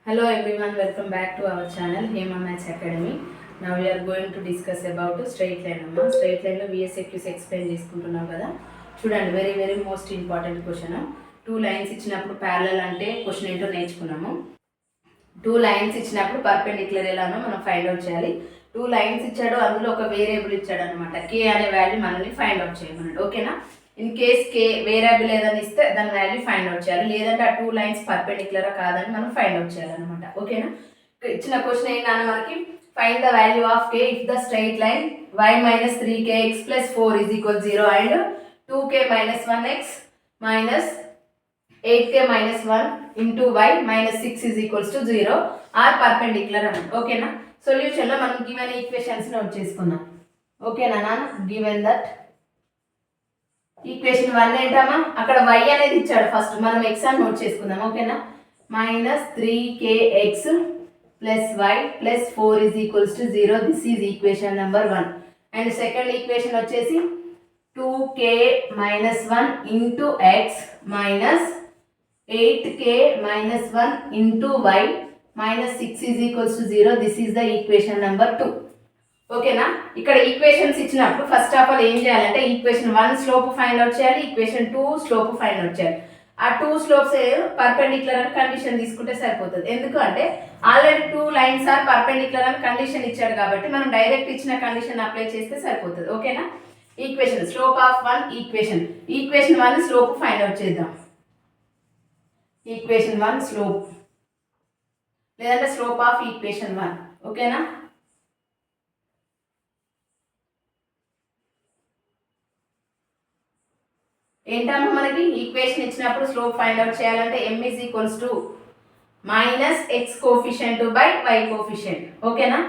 Hello everyone, welcome back to our channel Hema Maths Academy. Now we are going to discuss about straight line amma. Straight line lo VSQs explain చేసుకుంటున్నాం కదా. చూడండి, very most important question. Two lines ఇచ్చినప్పుడు parallel అంటే question ఏంటో నేర్చుకున్నాము. Two lines ఇచ్చినప్పుడు perpendicular ఎలానో మనం ఫైండ్ అవుట్ చేయాలి. Two lines ఇచ్చాడు, అందులో ఒక వేరియబుల్ ఇచ్చాడు అనమాట. k అనే వాల్యూ మనల్ని ఫైండ్ అవుట్ చేయమన్నాడు. ఓకేనా? ఇన్ కేస్ k వేరియబుల్ ఏదని ఇస్తే దాని వాల్యూ ఫైండ్ అవుట్ చేయాలి, లేదంటే ఆ టూ లైన్స్ పర్పెండిక్యులర్ కాదని మనం ఫైండ్ అవుట్ చేయాలన్నమాట. ఓకేనా? ఇచ్చిన క్వశ్చన్ ఏంటన్నా మనకి find the value of k if the straight line y - 3kx + 4 = 0 and 2k - 1x minus 8k - 1 into y minus 6 = 0 are perpendicular అన్నమాట. ఓకేనా? సొల్యూషన్ లో మనం గివెన్ ఈక్వేషన్స్ నోట్ చేసుకున్నాం. ఓకేనా నాన్న? గివెన్ దట్ ఈక్వేషన్ 1 ఏంటమ్మా, అక్కడ y అనేది ఇచ్చాడు, ఫస్ట్ మనం x అని నోట్ చేసుకుందాం. ఓకేనా? -3kx + y + 4 = 0. This is equation number 1. And second equation వచ్చేసి 2k - 1 into x minus 8k - 1 into y minus 6 = 0. This is the equation number 2. ఓకేనా? ఇక్కడ ఈక్వేషన్స్ ఇచ్చినప్పుడు ఫస్ట్ ఆఫ్ ఆల్ ఏం చేయాలంటే ఈక్వేషన్ 1 స్లోప్ ఫైండ్ అవుట్ చేయాలి, equation 2 slope find out చేయాలి. ఆ 2 slopes perpendicular అని కండిషన్ తీసుకుంటే సరిపోతుంది. ఎందుకు అంటే ఆల్రెడీ 2 లైన్స్ ఆర్ పర్పెండిక్యులర్ అని కండిషన్ ఇచ్చాడు కాబట్టి మనం డైరెక్ట్ ఇచ్చిన కండిషన్ అప్లై చేస్తే సరిపోతుంది. ఓకేనా? Equation slope of 1 equation 1 slope find out చేద్దాం. ఈక్వేషన్ 1 స్లోప్ లేదంటే స్లోప్ ఆఫ్ ఈక్వేషన్ 1. ఓకేనా? ఏంటమ్మా మనకి ఈక్వేషన్ ఇచ్చినప్పుడు స్లోప్ ఫైండ్ అవుట్ చేయాలంటే m - x coefficient by y coefficient. ఓకేనా?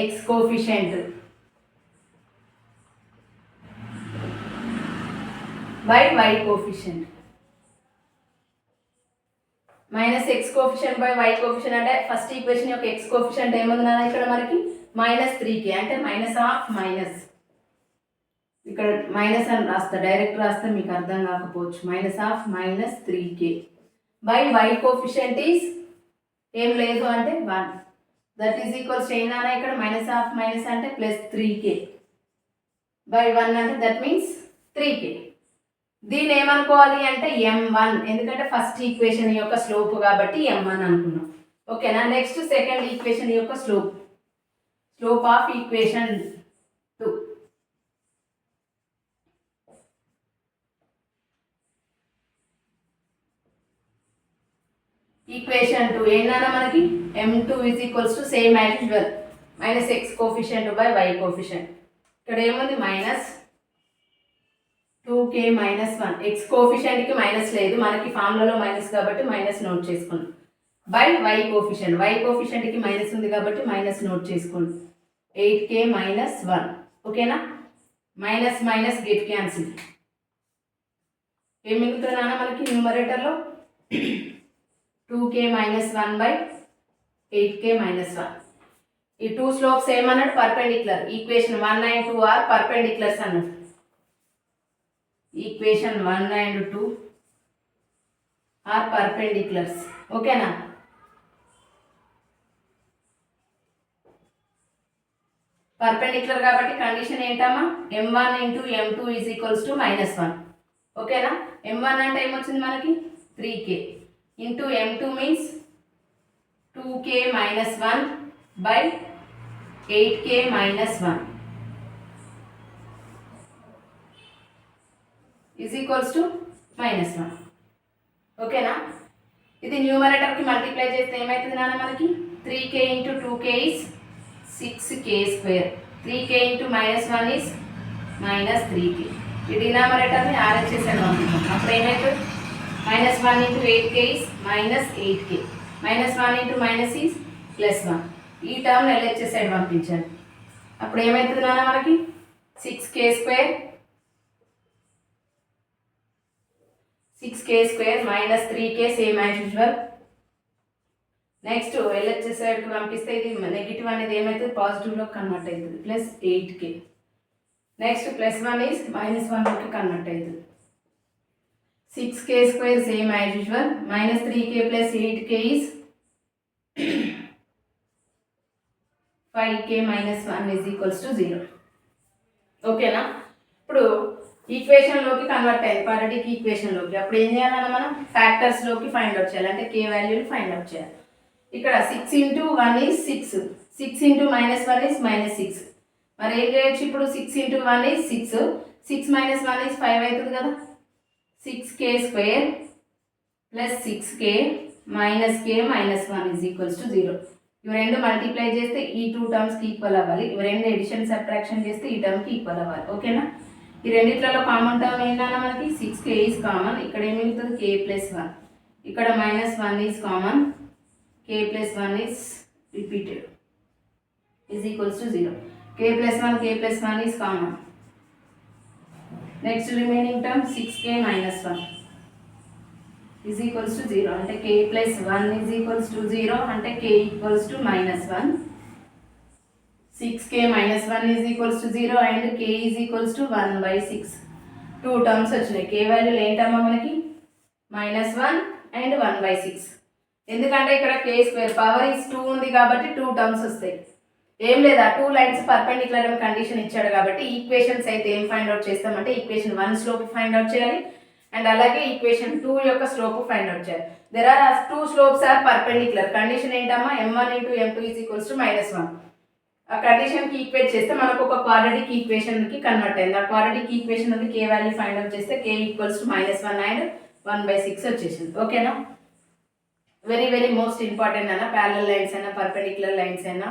-x coefficient by y coefficient. -x coefficient by y coefficient అంటే first equation యొక్క x కోఎఫిషియంట్ ఏముంది నాన్న ఇక్కడ మనకి -3k అంటే మైనస్ ఇక్కడ మైనస్ అని రాస్తా, డైరెక్ట్ రాస్తే మీకు అర్థం కాకపోవచ్చు. -3k by y coefficient is ఏం లేదు అంటే 1. దట్ ఈజ్ ఈక్వల్స్ ఏంటన్నా ఇక్కడ -మైనస్ అంటే +3k బై 1 అంటే దట్ మీన్స్ 3k. దీన్ని ఏమనుకోవాలి అంటే m1, ఎందుకంటే ఫస్ట్ ఈక్వేషన్ యొక్క స్లోప్ కాబట్టి m1 అనుకున్నాం. ఓకేనా? నెక్స్ట్ సెకండ్ ఈక్వేషన్ యొక్క స్లోప్ ఆఫ్ ఈక్వేషన్ 2. ఈక్వేషన్ 2 ఏంటన్నా మనకి m2 = same as usual -x coefficient by y coefficient. ఇక్కడ ఏముంది -2k - 1. x కోఎఫిషియంట్కి మైనస్ లేదు, మనకి ఫార్ములాలో మైనస్ కాబట్టి మైనస్ నోట్ చేసుకోండి. బై y కోఎఫిషియంట్కి మైనస్ ఉంది కాబట్టి మైనస్ నోట్ చేసుకోండి. 8k - 1. ఓకేనా? Minus get cancel. ఏం మిగులుతుందా మనకి న్యూమరేటర్లో 2k - 1 బై 8k - 1. ఈ 2 స్లోప్స్ ఏమన్నాడు perpendicular. Equation 1 and 2 are perpendiculars అన్నాడు. Equation 1 and 2 are perpendiculars. ఓకేనా? పర్పెండిక్యులర్ కాబట్టి కండిషన్ ఏంటమ్మా m1 × m2 = -1. ఓకేనా? m1 అంటే ఏమొచ్చింది మనకి 3k into m2 means 2k - 1 by 8k - 1 is equals to -1. ఓకేనా? ఇది న్యూమరేటర్కి మల్టిప్లై చేస్తే ఏమవుతుంది నాన్న మనకి 3k × 2k is 6k². 3k × -1 is -3k. ఈ డినామినేటర్ని RHS అని పంపిస్తాం. అప్పుడు ఏమవుతుంది -1 × 8k is -8k. -1 × minus is +1. ఈ టర్మ్ LHS సైడ్ పంపించాలి. అప్పుడు ఏమవుతుంది నాన్న మనకి 6k² -3k same as usual. Next LHS సైడ్కి పంపిస్తే ఇది నెగిటివ్ అనేది ఏమవుతుంది పాజిటివ్లో కన్వర్ట్ అవుతుంది +8k. నెక్స్ట్ +1 ఈజ్ -1లోకి కన్వర్ట్ అవుతుంది. 6k² same as usual. -3k + 8k is 5k minus 1 is equals to 0. ఓకేనా? ఇప్పుడు ఈక్వేషన్లోకి కన్వర్ట్ అయింది, క్వాడ్రాటిక్ ఈక్వేషన్లోకి. అప్పుడు ఏం చేయాలన్నా మనం ఫ్యాక్టర్స్లోకి ఫైండ్ అవుట్ చేయాలి, అంటే k వాల్యూని ఫైండ్ అవుట్ చేయాలి. ఇక్కడ 6 into 1 is 6, 6 into minus 1 is minus 6. మరి ఏం చేయొచ్చు ఇప్పుడు? 6 ఇంటూ 1 ఈజ్ 6, 6 మైనస్ 1 ఈజ్ 5 అవుతుంది కదా. 6k square plus 6k minus k minus 1 is equals to 0. ఇవి రెండు మల్టిప్లై చేస్తే ఈ 2 టర్మ్స్కి ఈక్వల్ అవ్వాలి. ఇవి రెండు ఎడిషన్ సబ్ట్రాక్షన్ చేస్తే ఈ టర్మ్కి ఈక్వల్ అవ్వాలి. ఓకేనా? ఈ రెండిట్లలో కామన్ టర్మ్ ఏంటన్నా మనకి 6k ఈజ్ కామన్. ఇక్కడ ఏమి మిగులుతుంది? k plus 1. ఇక్కడ minus 1 is common, k plus 1 is repeated is equals to 0. k plus 1 is common. Next remaining term 6k minus 1 is equals to 0. అంటే k plus 1 is equals to 0, అంటే k equals to minus 1. 6k minus 1 is equals to 0 and k is equals to 1/6. 2 terms వచ్చినాయి. k వాల్యూలు ఏంటమ్మా మనకి? -1 and 1/6. ఎందుకంటే ఇక్కడ k square power is 2 ఉంది కాబట్టి 2 terms వస్తాయి. ఏం లేదా, 2 లైన్స్ పర్పెండిక్యులర్ అని కండిషన్ ఇచ్చాడు కాబట్టి ఈక్వేషన్స్ అయితే ఏం ఫైండ్ అవుట్ చేస్తామంటే ఈక్వేషన్ 1 స్లోప్ ఫైండ్ అవుట్ చేయాలి అండ్ అలాగే ఈక్వేషన్ 2 యొక్క స్లోప్ ఫైండ్ అవుట్ చేయాలి. There are 2 slopes are perpendicular. Condition ఏంటమ్మా? m1 into m2 is equals to -1. ఆ కండిషన్కి ఈక్వేట్ చేస్తే మనకు ఒక క్వాడ్రాటిక్ ఈక్వేషన్కి కన్వర్ట్ అయింది. ఆ క్వాడ్రాటిక్ ఈక్వేషన్ నుండి k వాల్యూ ఫైండ్ అవుట్ చేస్తే k ఈక్వల్స్ టు -1 అండ్ 1/6 వచ్చేసింది. ఓకేనా? వెరీ వెరీ మోస్ట్ ఇంపార్టెంట్ అన్న. ప్యారలల్ లైన్స్ అయినా, పర్పెండిక్యులర్ లైన్స్ అయినా,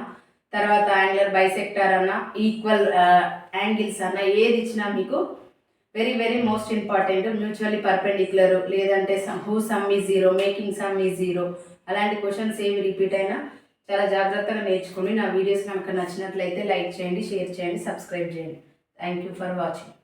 తర్వాత యాంగులర్ బైసెక్టర్ అన్న, ఈక్వల్ యాంగిల్స్ అన్న, ఏది ఇచ్చినా మీకు very very most important. Mutually perpendicular లేదంటే whose sum is 0, making sum is 0, అలాంటి క్వశ్చన్స్ ఏవి రిపీట్ అయినా చాలా జాగ్రత్తగా నేర్చుకోండి. నా వీడియోస్ కనుక నచ్చినట్లయితే లైక్ చేయండి, షేర్ చేయండి, సబ్స్క్రైబ్ చేయండి. Thank you for watching.